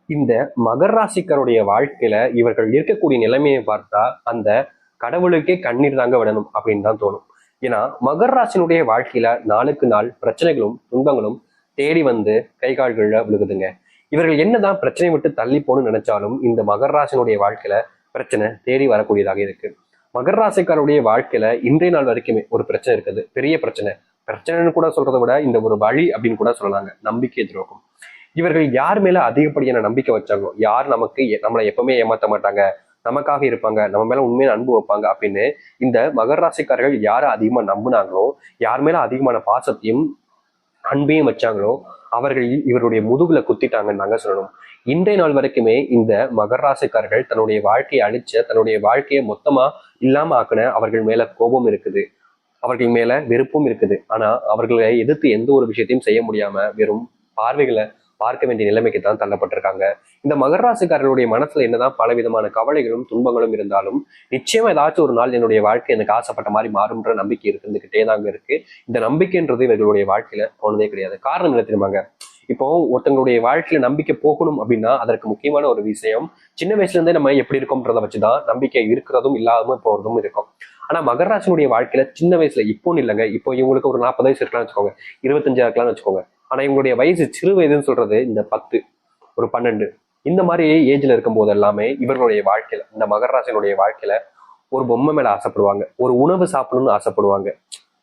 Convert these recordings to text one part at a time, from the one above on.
இந்த மகர ராசிக்காருடைய வாழ்க்கையில இவர்கள் இருக்கக்கூடிய நிலைமையை பார்த்தா அந்த கடவுளுக்கே கண்ணீர் தாங்க விடணும் அப்படின்னு தான் தோணும். ஏன்னா மகர ராசினுடைய வாழ்க்கையில நாளுக்கு நாள் பிரச்சனைகளும் துன்பங்களும் தேடி வந்து கை கால்கள்ல விழுகுதுங்க. இவர்கள் என்னதான் பிரச்சனை விட்டு தள்ளி போகணும்னு நினைச்சாலும் இந்த மகர ராசினுடைய வாழ்க்கையில பிரச்சனை தேடி வரக்கூடியதாக இருக்கு. மகர ராசிக்காருடைய வாழ்க்கையில இன்றைய நாள் வரைக்குமே ஒரு பிரச்சனை இருக்குது, பெரிய பிரச்சனை. பிரச்சனைன்னு கூட சொல்றதை விட இந்த ஒரு வழி அப்படின்னு கூட சொல்லலாங்க, நம்பிக்கை துரோகம். இவர்கள் யார் மேல அதிகப்படியான நம்பிக்கை வச்சாங்களோ, யார் நம்மளை எப்பவுமே ஏமாத்த மாட்டாங்க, நமக்காக இருப்பாங்க, நம்ம மேல உண்மையான அன்பு வைப்பாங்க அப்படின்னு இந்த மகர ராசிக்காரர்கள் யாரை அதிகமா நம்புனாங்களோ, யார் மேல அதிகமான பாசத்தையும் அன்பையும் வச்சாங்களோ அவர்கள் இவருடைய முதுகுல குத்திட்டாங்கன்னு நாங்க சொல்லணும். இன்றைய நாள் வரைக்குமே இந்த மகர ராசிக்காரர்கள் தன்னுடைய வாழ்க்கையை அழிச்ச, தன்னுடைய வாழ்க்கையை மொத்தமா இல்லாம ஆக்கின அவர்கள் மேல கோபம் இருக்குது, அவர்கள் மேல வெறுப்பும் இருக்குது. ஆனா அவர்களை எதிர்த்து எந்த ஒரு விஷயத்தையும் செய்ய முடியாம வெறும் பார்வைகளை பார்க்க வேண்டிய நிலைமைக்கு தான் தள்ளப்பட்டிருக்காங்க. இந்த மகர ராசிக்காரர்களுடைய மனசுல என்னதான் பல விதமான கவலைகளும் துன்பங்களும் இருந்தாலும் நிச்சயமா ஏதாச்சும் ஒரு நாள் என்னுடைய வாழ்க்கை எனக்கு ஆசைப்பட்ட மாதிரி மாறும்ன்ற நம்பிக்கை இருந்துகிட்டே தாங்க இருக்கு. இந்த நம்பிக்கைன்றது இவர்களுடைய வாழ்க்கையில போனதே கிடையாது. காரணம் என்ன தெரியுமாங்க? இப்போ ஒருத்தங்களுடைய வாழ்க்கையில நம்பிக்கை போகணும் அப்படின்னா அதற்கு முக்கியமான ஒரு விஷயம், சின்ன வயசுல இருந்தே நம்ம எப்படி இருக்கோம்ன்றதை வச்சுதான் நம்பிக்கை இருக்கிறதும் இல்லாம போறதும் இருக்கும். ஆனா மகர ராசினுடைய வாழ்க்கையில சின்ன வயசுல இப்போன்னு இல்லைங்க, இப்போ இவங்களுக்கு ஒரு 40 வயசு இருக்கலாம்னு வச்சுக்கோங்க, 25 இருக்கலாம்னு வச்சுக்கோங்க. ஆனா இவங்களுடைய வயசு சிறு வயதுன்னு சொல்றது இந்த 10, ஒரு 12 இந்த மாதிரி ஏஜ்ல இருக்கும் போது எல்லாமே இவர்களுடைய வாழ்க்கையில, இந்த மகர ராசினுடைய வாழ்க்கையில ஒரு பொம்மை மேல ஆசைப்படுவாங்க, ஒரு உணவு சாப்பிடணும்னு ஆசைப்படுவாங்க.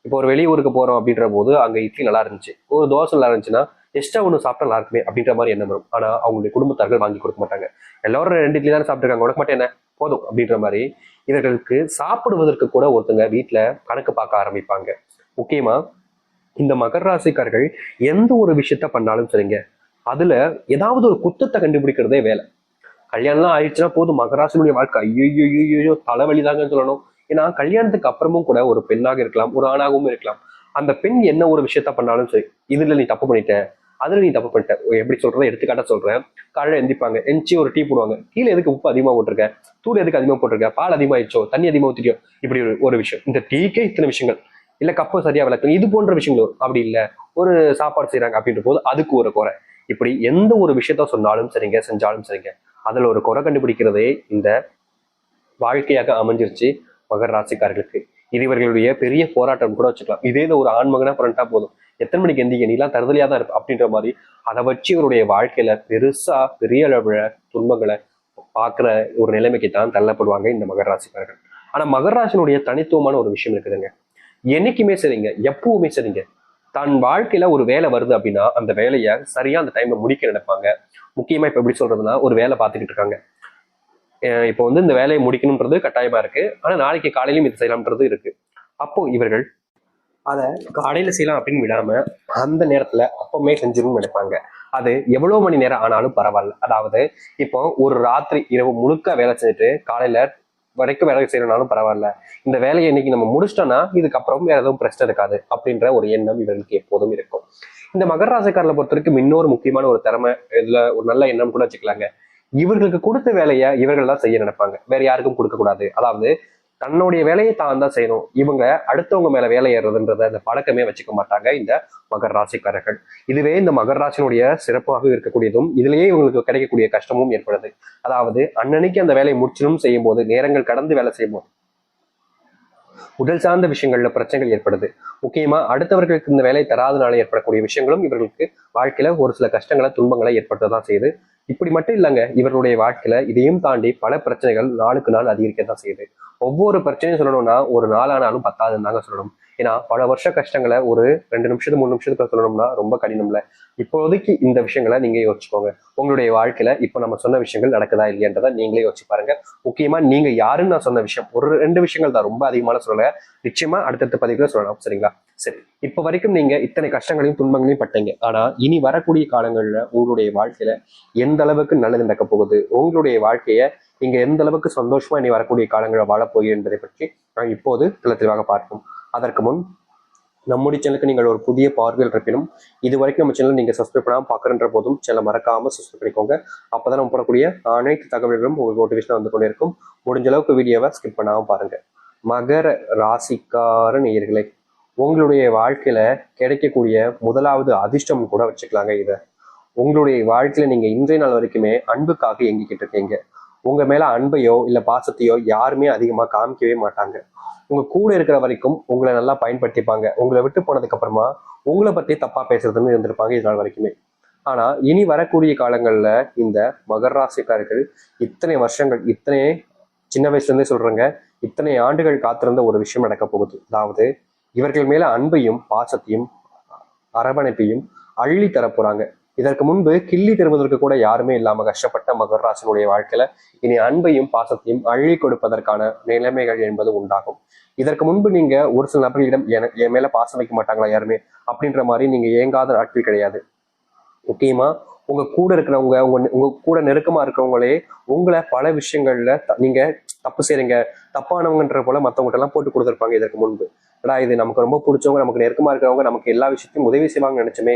இப்போ ஒரு வெளியூருக்கு போறோம் அப்படின்ற போது அங்க இட்லி நல்லா இருந்துச்சு, ஒரு தோசை நல்லா இருந்துச்சுன்னா எக்ஸ்ட்ரா ஒன்று சாப்பிட்டா நல்லா இருக்குமே அப்படின்ற மாதிரி எண்ணம் வரும். ஆனா அவங்களுடைய குடும்பத்தார்கள் வாங்கி கொடுக்க மாட்டாங்க. எல்லாரும் 2 இட்லி தானே சாப்பிட்டுருக்காங்க, உனக்கு மட்டும் என்ன போதும் அப்படின்ற மாதிரி இவர்களுக்கு சாப்பிடுவதற்கு கூட ஒருத்தங்க வீட்டுல கணக்கு பார்க்க ஆரம்பிப்பாங்க. முக்கியமா இந்த மகர ராசிக்காரர்கள் எந்த ஒரு விஷயத்த பண்ணாலும் சரிங்க, அதுல ஏதாவது ஒரு குத்தத்தை கண்டுபிடிக்கிறதே வேலை. கல்யாணம்லாம் ஆயிடுச்சுன்னா போதும், மகராசினுடைய வாழ்க்கை ஐயோ தலைவலிதாங்கன்னு சொல்லணும். ஏன்னா கல்யாணத்துக்கு அப்புறமும் கூட ஒரு பெண்ணாக இருக்கலாம், ஒரு ஆணாகவும் இருக்கலாம், அந்த பெண் என்ன ஒரு விஷயத்த பண்ணாலும் சரி, இதுல நீ தப்பு பண்ணிட்ட, அதுல நீ தப்பு பண்ணிட்ட. எப்படி சொல்றேன், எடுத்துக்காட்ட சொல்றேன். காலையில எந்திப்பாங்க, எந்திச்சு ஒரு டீ போடுவாங்க, கீழே எதுக்கு உப்பு அதிகமா போட்டிருக்க, தூள் எதுக்கு அதிகமா போட்டிருக்க, பால் அதிகமாயிடுச்சோ, தண்ணி அதிகமா ஊத்திட்டியோ, இப்படி ஒரு விஷயம். இந்த டீக்கே இத்தனை விஷயங்கள், இல்ல கப்பை சரியா விளக்கணும், இது போன்ற விஷயங்கள் வரும். அப்படி இல்ல ஒரு சாப்பாடு செய்யறாங்க அப்படின்ற போது அதுக்கு ஒரு குறை. இப்படி எந்த ஒரு விஷயத்த சொன்னாலும் சரிங்க, செஞ்சாலும் சரிங்க, அதுல ஒரு குறை கண்டுபிடிக்கிறதே இந்த வாழ்க்கையாக அமைஞ்சிருச்சு மகர ராசிக்காரர்களுக்கு. இது இவர்களுடைய பெரிய போராட்டம் கூட வச்சுக்கலாம். இதே ஒரு ஆண்மகனா பிறண்டா போதும், எத்தனை மணிக்கு எந்திரிக்க, நீலாம் தருதலையா தான் இருப்ப அப்படின்ற மாதிரி அதை வச்சு இவருடைய வாழ்க்கையில பெருசா பெரிய அளவுல துன்பங்களை பார்க்குற ஒரு நிலைமைக்கு தான் தள்ளப்படுவாங்க இந்த மகர ராசிக்காரர்கள். ஆனா மகர ராசினுடைய தனித்துவமான ஒரு விஷயம் இருக்குதுங்க. என்னைக்குமே சரிங்க, எப்பவுமே சரிங்க, தன் வாழ்க்கையில ஒரு வேலை வருது அப்படின்னா அந்த வேலையை சரியா அந்த டைம்ல முடிக்க நினைப்பாங்க. முக்கியமா இப்ப எப்படி சொல்றதுன்னா, ஒரு வேலை பார்த்துக்கிட்டு இருக்காங்க, இப்போ இந்த வேலையை முடிக்கணும்ன்றது கட்டாயமா இருக்கு, ஆனா நாளைக்கு காலையிலும் இது செய்யலாம்ன்றது இருக்கு. அப்போ இவர்கள் அதை காலையில செய்யலாம் அப்படின்னு விடாம அந்த நேரத்துல அப்பவுமே செஞ்சிடணும்னு நினைப்பாங்க. அது எவ்வளவு மணி நேரம் ஆனாலும் பரவாயில்ல. அதாவது இப்போ ஒரு ராத்திரி இரவு முழுக்க வேலை செஞ்சுட்டு காலையில வரைக்கும் வேலை செய்யறனாலும் பரவாயில்ல, இந்த வேலையை இன்னைக்கு நம்ம முடிச்சிட்டோம்னா இதுக்கப்புறம் வேற எதுவும் பிரச்சனை இருக்காது அப்படின்ற ஒரு எண்ணம் இவர்களுக்கு எப்போதும் இருக்கும். இந்த மகர ராசிக்காரர்களை பொறுத்த வரைக்கும் இன்னொரு முக்கியமான ஒரு திறமை, இதுல ஒரு நல்ல எண்ணம் கூட வச்சுக்கலாங்க. இவர்களுக்கு கொடுத்த வேலையை இவர்கள் தான் செய்ய நினைப்பாங்க, வேற யாருக்கும் கொடுக்க கூடாது. அதாவது தன்னுடைய வேலையை தான் தான் செய்யணும், இவங்க அடுத்தவங்க மேல வேலை ஏறுறதுன்றத அந்த பழக்கமே வச்சுக்க மாட்டாங்க இந்த மகர ராசிக்காரர்கள். இதுவே இந்த மகர ராசினுடைய சிறப்பாக இருக்கக்கூடியதும் இதுலயே இவங்களுக்கு கிடைக்கக்கூடிய கஷ்டமும் ஏற்படுது. அதாவது அன்னன்னைக்கு அந்த வேலையை முடிச்சணும் செய்யும் போது, நேரங்கள் கடந்து வேலை செய்யும் போது உடல் சார்ந்த விஷயங்கள்ல பிரச்சனைகள் ஏற்படுது. முக்கியமா அடுத்தவர்களுக்கு இந்த வேலை தராதனால ஏற்படக்கூடிய விஷயங்களும் இவர்களுக்கு வாழ்க்கையில ஒரு சில கஷ்டங்களை துன்பங்களை ஏற்படுத்ததான் செய்யுது. இப்படி மட்டும் இல்லைங்க, இவர்களுடைய வாழ்க்கையில இதையும் தாண்டி பல பிரச்சனைகள் நாளுக்கு நாள் அதிகரிக்கத்தான் செய்யுது. ஒவ்வொரு பிரச்சனையும் சொல்லணும்னா ஒரு நாளானாலும் பத்தாதுன்னு தாங்க சொல்லணும். ஏன்னா பல வருஷ கஷ்டங்களை ஒரு 2 நிமிஷத்துக்கு 3 நிமிஷத்துக்கு சொல்லணும்னா ரொம்ப கடினம்ல. இப்போதைக்கு இந்த விஷயங்களை நீங்க யோசிச்சுக்கோங்க. உங்களுடைய வாழ்க்கையில இப்போ நம்ம சொன்ன விஷயங்கள் நடக்குதா இல்லையன்றதை நீங்களே யோசிச்சு பாருங்க. முக்கியமா நீங்க யாருன்னு நான் சொன்ன விஷயம் ஒரு 2 விஷயங்கள் தான், ரொம்ப அதிகமான சொல்லல, நிச்சயமா அடுத்தடுத்த பதிவுல சொல்லலாம். சரிங்களா? சரி, இப்ப வரைக்கும் நீங்க இத்தனை கஷ்டங்களையும் துன்பங்களையும் பட்டீங்க. ஆனா இனி வரக்கூடிய காலங்கள்ல உங்களுடைய வாழ்க்கையில எந்த அளவுக்கு நல்லது நடக்க போகுது, உங்களுடைய வாழ்க்கைய நீங்க எந்த அளவுக்கு சந்தோஷமா இனி வரக்கூடிய காலங்களை வாழப்போகிறீர்கள் என்பதை பற்றி நான் இப்போது தெளிவாக பார்ப்போம். அதற்கு முன் நம்முடைய சேனலுக்கு நீங்கள் ஒரு புதிய பார்வையில் இருப்பினும் இது வரைக்கும் நம்ம சேனல் நீங்க சப்ஸ்கிரைப் பண்ணாமல் பார்க்குறன்ற போதும் சேனலை மறக்காம சப்ஸ்கிரைப் பண்ணிக்கோங்க. அப்பதான் நம்ம போடக்கூடிய அனைத்து தகவல்களும் உங்களுக்கு நோட்டிஃபிகேஷன் வந்து கொண்டே இருக்கும். முடிஞ்ச அளவுக்கு வீடியோவை ஸ்கிப் பண்ணாமல் பாருங்க. மகர ராசிக்கார நேயர்களே, உங்களுடைய வாழ்க்கையில கிடைக்கக்கூடிய முதலாவது அதிர்ஷ்டம் கூட வச்சுக்கலாங்க. இதை உங்களுடைய வாழ்க்கையில நீங்க இன்றைய நாள் வரைக்குமே அன்புக்காக இயங்கிக்கிட்டு இருக்கீங்க. உங்க மேல அன்பையோ இல்ல பாசத்தையோ யாருமே அதிகமா காமிக்கவே மாட்டாங்க. உங்க கூட இருக்கிற வரைக்கும் உங்களை நல்லா பயன்படுத்திப்பாங்க. உங்களை விட்டு போனதுக்கு அப்புறமா உங்களை பத்தி தப்பா பேசுறதுன்னு இருந்திருப்பாங்க இது நாள் வரைக்குமே. ஆனா இனி வரக்கூடிய காலங்கள்ல இந்த மகர ராசிக்காரர்கள் இத்தனை வருஷங்கள், இத்தனை சின்ன வயசுல இருந்தே சொல்றேங்க, இத்தனை ஆண்டுகள் காத்திருந்த ஒரு விஷயம் நடக்க போகுது. அதாவது இவர்கள் மேல அன்பையும் பாசத்தையும் அரவணைப்பையும் அள்ளி தரப்போறாங்க. இதற்கு முன்பு கிள்ளி தருவதற்கு கூட யாருமே இல்லாம கஷ்டப்பட்ட மகர ராசினுடைய வாழ்க்கையில இனி அன்பையும் பாசத்தையும் அள்ளி கொடுப்பதற்கான நிலைமைகள் என்பது உண்டாகும். இதற்கு முன்பு நீங்க ஒரு சில நபர்களிடம் என் மேல பாசம் வைக்க மாட்டாங்களா யாருமே அப்படின்ற மாதிரி நீங்க ஏங்காத நாட்கள் கிடையாது. முக்கியமா உங்க கூட இருக்கிறவங்க, உங்க கூட நெருக்கமா இருக்கிறவங்களே உங்களை பல விஷயங்கள்ல நீங்க தப்பு செய்றீங்க, தப்பானவங்கன்ற போல மத்தவங்ககிட்ட எல்லாம் போட்டு கொடுத்துருப்பாங்க இதற்கு முன்பு. ஏடா இது நமக்கு ரொம்ப பிடிச்சவங்க, நமக்கு நெருக்கமா இருக்கிறவங்க, நமக்கு எல்லா விஷயத்தையும் உதவி செய்வாங்க நினைச்சுமே,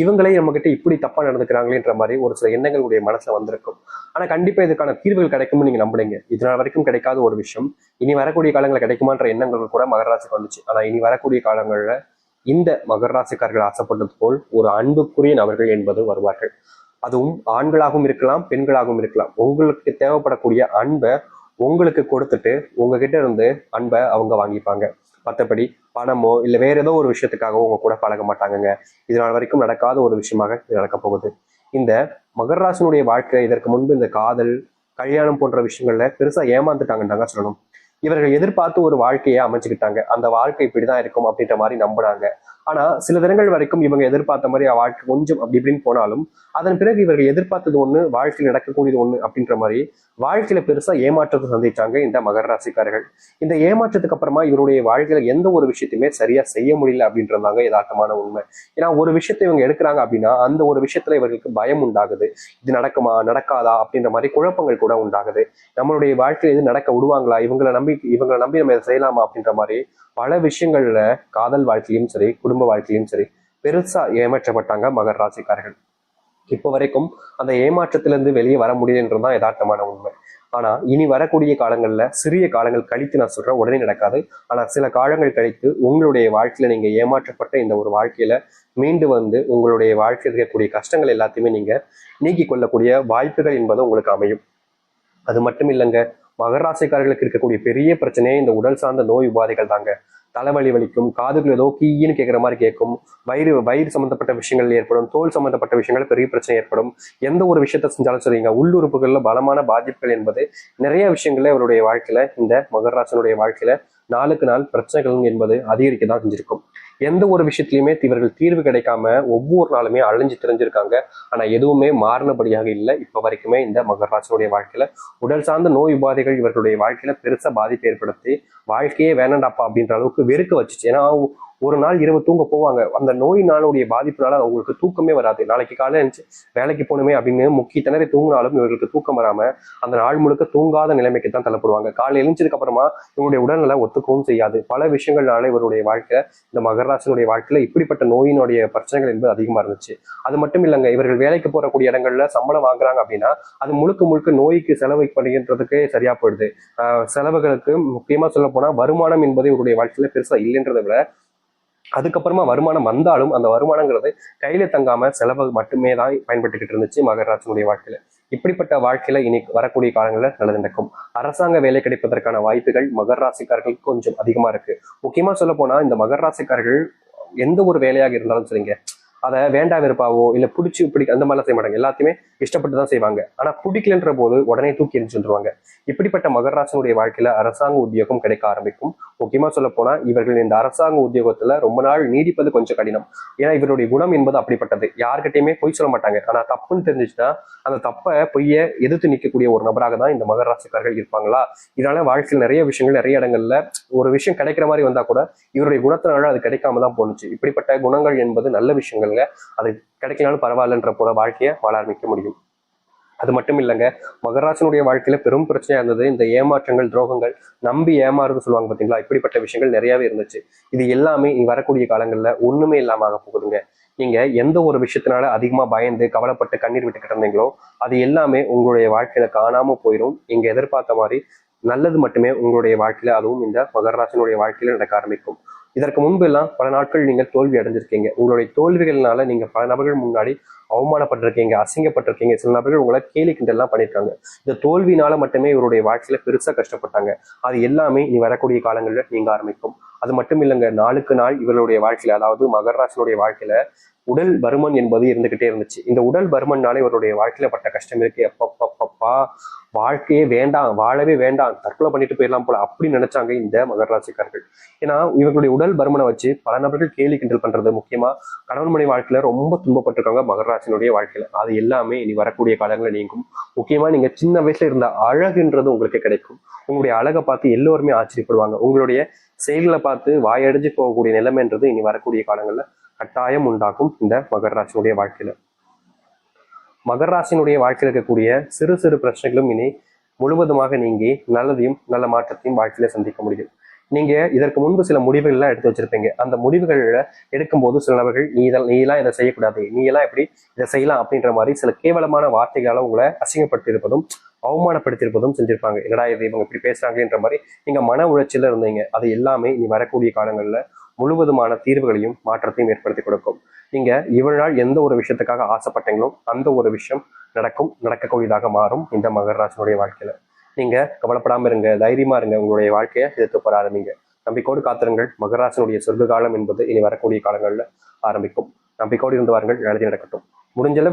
இவங்களே நம்ம கிட்ட இப்படி தப்பா நடந்துக்கிறாங்களேன்ற மாதிரி ஒரு சில எண்ணங்களுடைய மனசுல வந்திருக்கும். ஆனா கண்டிப்பா இதுக்கான தீர்வுகள் கிடைக்கும்னு நீங்க நம்புறீங்க. இதனால் வரைக்கும் கிடைக்காத ஒரு விஷயம் இனி வரக்கூடிய காலங்களில் கிடைக்குமான்ற எண்ணங்கள் கூட மகர ராசிக்கு வந்துச்சு. ஆனா இனி வரக்கூடிய காலங்கள்ல இந்த மகர ராசிக்காரர்கள் ஆசைப்பட்டது போல் ஒரு அன்புக்குரிய நபர்கள் என்பது வருவார்கள். அதுவும் ஆண்களாகவும் இருக்கலாம், பெண்களாகவும் இருக்கலாம். உங்களுக்கு தேவைப்படக்கூடிய அன்பை உங்களுக்கு கொடுத்துட்டு உங்ககிட்ட இருந்து அன்பை அவங்க வாங்கிப்பாங்க. மற்றபடி பணமோ இல்ல வேற ஏதோ ஒரு விஷயத்துக்காகவோ உங்க கூட பழக மாட்டாங்கங்க. இதனால் வரைக்கும் நடக்காத ஒரு விஷயமாக இது நடக்க போகுது. இந்த மகர ராசினுடைய வாழ்க்கை இதற்கு முன்பு இந்த காதல், கல்யாணம் போன்ற விஷயங்கள்ல பெருசா ஏமாந்துட்டாங்கன்னு தாங்க சொல்லணும். இவர்கள் எதிர்பார்த்து ஒரு வாழ்க்கையை அமைச்சுக்கிட்டாங்க. அந்த வாழ்க்கை இப்படிதான் இருக்கும் அப்படின்ற மாதிரி நம்பினாங்க. ஆனா சில தினங்கள் வரைக்கும் இவங்க எதிர்பார்த்த மாதிரி வாழ்க்கை கொஞ்சம் அப்படி இப்படின்னு போனாலும் அதன் பிறகு இவர்கள் எதிர்பார்த்தது ஒண்ணு, வாழ்க்கையில் நடக்கக்கூடியது ஒண்ணு அப்படின்ற மாதிரி வாழ்க்கையில பெருசா ஏமாற்றத்தை சந்திச்சாங்க இந்த மகர ராசிக்காரர்கள். இந்த ஏமாற்றத்துக்கு அப்புறமா இவருடைய வாழ்க்கையில எந்த ஒரு விஷயத்தையுமே சரியா செய்ய முடியல அப்படின்றதாங்க யதார்த்தமான உண்மை. ஏன்னா ஒரு விஷயத்தை இவங்க எடுக்கிறாங்க அப்படின்னா அந்த ஒரு விஷயத்துல இவர்களுக்கு பயம் உண்டாகுது. இது நடக்குமா நடக்காதா அப்படின்ற மாதிரி குழப்பங்கள் கூட உண்டாகுது. நம்மளுடைய வாழ்க்கையில இது நடக்க விடுவாங்களா, இவங்களை நம்பி நம்ம இதை செய்யலாமா அப்படின்ற மாதிரி பல விஷயங்கள்ல காதல் வாழ்க்கையிலும் சரி, குடும்ப வாழ்க்கையிலும் சரி பெருசா ஏமாற்றப்பட்டாங்க மகர ராசிக்காரர்கள். இப்போ வரைக்கும் அந்த ஏமாற்றத்திலிருந்து வெளியே வர முடியலன்றதுதான் யதார்த்தமான உண்மை. ஆனா இனி வரக்கூடிய காலங்கள்ல சிறிய காலங்கள் கழித்து நான் சொல்றேன், உடனே நடக்காது. ஆனா சில காலங்கள் கழித்து உங்களுடைய வாழ்க்கையில நீங்க ஏமாற்றப்பட்ட இந்த ஒரு வாழ்க்கையில மீண்டு வந்து உங்களுடைய வாழ்க்கையில் இருக்கக்கூடிய கஷ்டங்கள் எல்லாத்தையுமே நீங்க நீக்கி கொள்ளக்கூடிய வாய்ப்புகள் என்பது உங்களுக்கு அமையும். அது மட்டும் இல்லைங்க, மகர ராசிக்காரர்களுக்கு இருக்கக்கூடிய பெரிய பிரச்சனையே இந்த உடல் சார்ந்த நோய் உபாதைகள் தாங்க. தலைவலி வலிக்கும், காதுகள் ஏதோ கீன்னு கேட்குற மாதிரி கேட்கும், வயிறு சம்பந்தப்பட்ட விஷயங்கள் ஏற்படும், தோல் சம்பந்தப்பட்ட விஷயங்கள் பெரிய பிரச்சனை ஏற்படும். எந்த ஒரு விஷயத்த செஞ்சாலும் சரிங்க, உள்ளுறுப்புகள்ல பலமான பாதிப்புகள் என்பது நிறைய விஷயங்கள்ல இவருடைய வாழ்க்கையில இந்த மகர ராசினுடைய வாழ்க்கையில நாளுக்கு நாள் பிரச்சனைகள் என்பது அதிகரிக்க தான் செஞ்சிருக்கும். எந்த ஒரு விஷயத்திலையுமே இவர்கள் தீர்வு கிடைக்காம ஒவ்வொரு நாளுமே அழிஞ்சு தெரிஞ்சிருக்காங்க. ஆனா எதுவுமே மாறினபடியாக இல்லை இப்ப வரைக்குமே. இந்த மகர ராசினுடைய வாழ்க்கையில உடல் சார்ந்த நோய் உபாதைகள் இவர்களுடைய வாழ்க்கையில பெருசா பாதிப்பு ஏற்படுத்தி வாழ்க்கையே வேணாண்டாப்பா அப்படின்ற அளவுக்கு வெறுக்க வச்சுச்சு. ஏன்னா ஒரு நாள் இரவு தூங்க போவாங்க, அந்த நோய் நாளுடைய பாதிப்புனால அவங்களுக்கு தூக்கமே வராது. நாளைக்கு காலையில இருந்துச்சு வேலைக்கு போகணுமே அப்படின்னு முக்கிய திணறி தூங்கினாலும் இவர்களுக்கு தூக்கம் வராம அந்த நாள் முழுக்க தூங்காத நிலைமைக்கு தான் தள்ளப்படுவாங்க. காலையில் எழுந்ததுக்கு அப்புறமா இவங்களுடைய உடல்நிலை ஒத்துக்கவும் செய்யாது. பல விஷயங்கள்னால இவருடைய வாழ்க்கை, இந்த மகராசனுடைய வாழ்க்கையில இப்படிப்பட்ட நோயினுடைய பிரச்சனைகள் என்பது அதிகமா இருந்துச்சு. அது மட்டும் இல்லைங்க, இவர்கள் வேலைக்கு போறக்கூடிய இடங்கள்ல சம்பளம் வாங்குறாங்க அப்படின்னா அது முழுக்க முழுக்க நோய்க்கு செலவு பண்ணுகின்றதுக்கு சரியா போயிடுது. செலவுகளுக்கு முக்கியமா சொல்ல போனா வருமானம் என்பது இவருடைய வாழ்க்கையில பெருசா இல்லைன்றதை விட அதுக்கப்புறமா வருமானம் வந்தாலும் அந்த வருமானங்கிறது கையில தங்காம செலவு மட்டுமே தான் பயன்பட்டுக்கிட்டு இருந்துச்சு மகராசனுடைய வாழ்க்கையில. இப்படிப்பட்ட வாழ்க்கையில இனி வரக்கூடிய காலங்களில் நல்லது நடக்கும். அரசாங்க வேலை கிடைப்பதற்கான வாய்ப்புகள் மகர ராசிக்காரர்களுக்கு கொஞ்சம் அதிகமா இருக்கு. முக்கியமா சொல்ல போனா இந்த மகர ராசிக்காரர்கள் எந்த ஒரு வேலையாக இருந்தாலும் சரிங்க, அதை வேண்டா வெறுப்பாவோ இல்ல பிடிச்சி அந்த மாதிரிலாம் செய்ய மாட்டாங்க. எல்லாத்தையுமே இஷ்டப்பட்டு தான் செய்வாங்க. ஆனா பிடிக்கலன்ற போது உடனே தூக்கி எரிஞ்சுருவாங்க. இப்படிப்பட்ட மகராசனுடைய வாழ்க்கையில அரசாங்க உத்தியோகம் கிடைக்க ஆரம்பிக்கும். முக்கியமா சொல்ல போனா இவர்கள் இந்த அரசாங்க உத்தியோகத்துல ரொம்ப நாள் நீடிப்பது கொஞ்சம் கடினம். ஏன்னா இவருடைய குணம் என்பது அப்படிப்பட்டது. யார்கிட்டயுமே பொய் சொல்ல மாட்டாங்க. ஆனா தப்புன்னு தெரிஞ்சிச்சுன்னா அந்த தப்பை பொய்ய எதிர்த்து நிற்கக்கூடிய ஒரு நபராக தான் இந்த மகராசிக்காரர்கள் இருப்பாங்களா. இதனால வாழ்க்கையில் நிறைய விஷயங்கள் நிறைய இடங்கள்ல ஒரு விஷயம் கிடைக்கிற மாதிரி வந்தா கூட இவருடைய குணத்தினால அது கிடைக்காம தான் போனுச்சு. இப்படிப்பட்ட குணங்கள் என்பது நல்ல விஷயங்கள்ங்க. அது கிடைக்கலாலும் பரவாயில்லன்ற போல வாழ்க்கையை வாழ ஆரம்பிக்க முடியும். அது மட்டும் இல்லைங்க, மகராசனுடைய வாழ்க்கையில பெரும் பிரச்சனையா இருந்தது இந்த ஏமாற்றங்கள், துரோகங்கள், நம்பி ஏமாறுன்னு சொல்லுவாங்க பாத்தீங்களா. இப்படிப்பட்ட விஷயங்கள் நிறையவே இருந்துச்சு. இது எல்லாமே இனி வரக்கூடிய காலங்கள்ல ஒண்ணுமே இல்லாம ஆக போகுதுங்க. நீங்க எந்த ஒரு விஷயத்தினால அதிகமா பயந்து கவலைப்பட்டு கண்ணீர் விட்டுக்கிட்டு இருந்தீங்களோ அது எல்லாமே உங்களுடைய வாழ்க்கையில காணாம போயிடும். நீங்க எதிர்பார்த்த மாதிரி நல்லது மட்டுமே உங்களுடைய வாழ்க்கையில, அதுவும் இந்த மகராசனுடைய வாழ்க்கையில நடக்க ஆரம்பிக்கும். இதற்கு முன்பு எல்லாம் பல நாட்கள் நீங்கள் தோல்வி அடைஞ்சிருக்கீங்க. உங்களுடைய தோல்விகள்னால நீங்க பல நபர்கள் முன்னாடி அவமானப்பட்டிருக்கீங்க, அசிங்கப்பட்டிருக்கீங்க. சில நபர்கள் உங்களை கேலி கிண்டல்லாம் பண்ணியிருக்காங்க. இந்த தோல்வினால மட்டுமே இவருடைய வாழ்க்கையில பெருசா கஷ்டப்பட்டாங்க. அது எல்லாமே இனி வரக்கூடிய காலங்களில் நீங்க ஆரம்பிக்கும். அது மட்டும் இல்லைங்க, நாளுக்கு நாள் இவர்களுடைய வாழ்க்கையில, அதாவது மகர ராசினுடைய வாழ்க்கையில உடல் பருமன் என்பது இருந்துகிட்டே இருந்துச்சு. இந்த உடல் பருமன்னாலே இவருடைய வாழ்க்கையில பட்ட கஷ்டம் இருக்கு. எப்பப்பப்பா, வாழ்க்கையே வேண்டாம், வாழவே வேண்டாம், தற்கொலை பண்ணிட்டு போயிடலாம் போல அப்படி நினைச்சாங்க இந்த மகர ராசிக்காரர்கள். ஏன்னா இவர்களுடைய உடல் பருமனை வச்சு பல நபர்கள் கேலி கிண்டல் பண்றது, முக்கியமா கணவன் மனைவி வாழ்க்கையில ரொம்ப துன்பப்பட்டிருக்காங்க மகர ராசினுடைய வாழ்க்கையில. அது எல்லாமே இனி வரக்கூடிய காலங்களில் நீங்கும். முக்கியமா நீங்க சின்ன வயசுல இருந்த அழகுன்றது உங்களுக்கு கிடைக்கும். உங்களுடைய அழகை பார்த்து எல்லோருமே ஆச்சரியப்படுவாங்க. உங்களுடைய செயல்களை பார்த்து வாயடைஞ்சு போகக்கூடிய நிலைமைன்றது இனி வரக்கூடிய காலங்கள்ல கட்டாயம் உண்டாகும் இந்த மகர ராசினுடைய வாழ்க்கையில. மகர ராசினுடைய வாழ்க்கையில் இருக்கக்கூடிய சிறு சிறு பிரச்சனைகளும் இனி முழுவதுமாக நீங்கி நல்லதையும் நல்ல மாற்றத்தையும் வாழ்க்கையில சந்திக்க முடியும். நீங்க இதற்கு முன்பு சில முடிவுகள்லாம் எடுத்து வச்சிருப்பீங்க. அந்த முடிவுகள்ல எடுக்கும்போது சில நபர்கள் நீ எல்லாம் இதை செய்யக்கூடாது, நீ எல்லாம் எப்படி இதை செய்யலாம் அப்படின்ற மாதிரி சில கேவலமான வார்த்தைகளால உங்களை அசிங்கப்படுத்தியிருப்பதும் அவமானப்படுத்தியிருப்பதும் செஞ்சிருப்பாங்க. என்னடா இது இவங்க இப்படி பேசுறாங்கன்ற மாதிரி நீங்க மன உளைச்சல இருந்தீங்க. அது எல்லாமே இனி வரக்கூடிய காலங்கள்ல முழுவதுமான தீர்வுகளையும் மாற்றத்தையும் ஏற்படுத்தி கொடுக்கும். நீங்க இவ்வளவு நாள் எந்த ஒரு விஷயத்துக்காக ஆசைப்பட்டீங்களோ அந்த ஒரு விஷயம் நடக்கக்கூடியதாக மாறும் இந்த மகர ராசினுடைய வாழ்க்கையில. நீங்க கவலைப்படாம இருங்க, தைரியமா இருங்க, உங்களுடைய வாழ்க்கையை எதிர்த்து போற ஆரம்பிங்க. நம்பிக்கையோடு காத்திருங்கள். மகர ராசினுடைய சொர்க்க காலம் என்பது இனி வரக்கூடிய காலங்கள்ல ஆரம்பிக்கும். நம்பிக்கையோடு இருந்து வாருங்கள், நல்லது நடக்கட்டும். முடிஞ்சளவு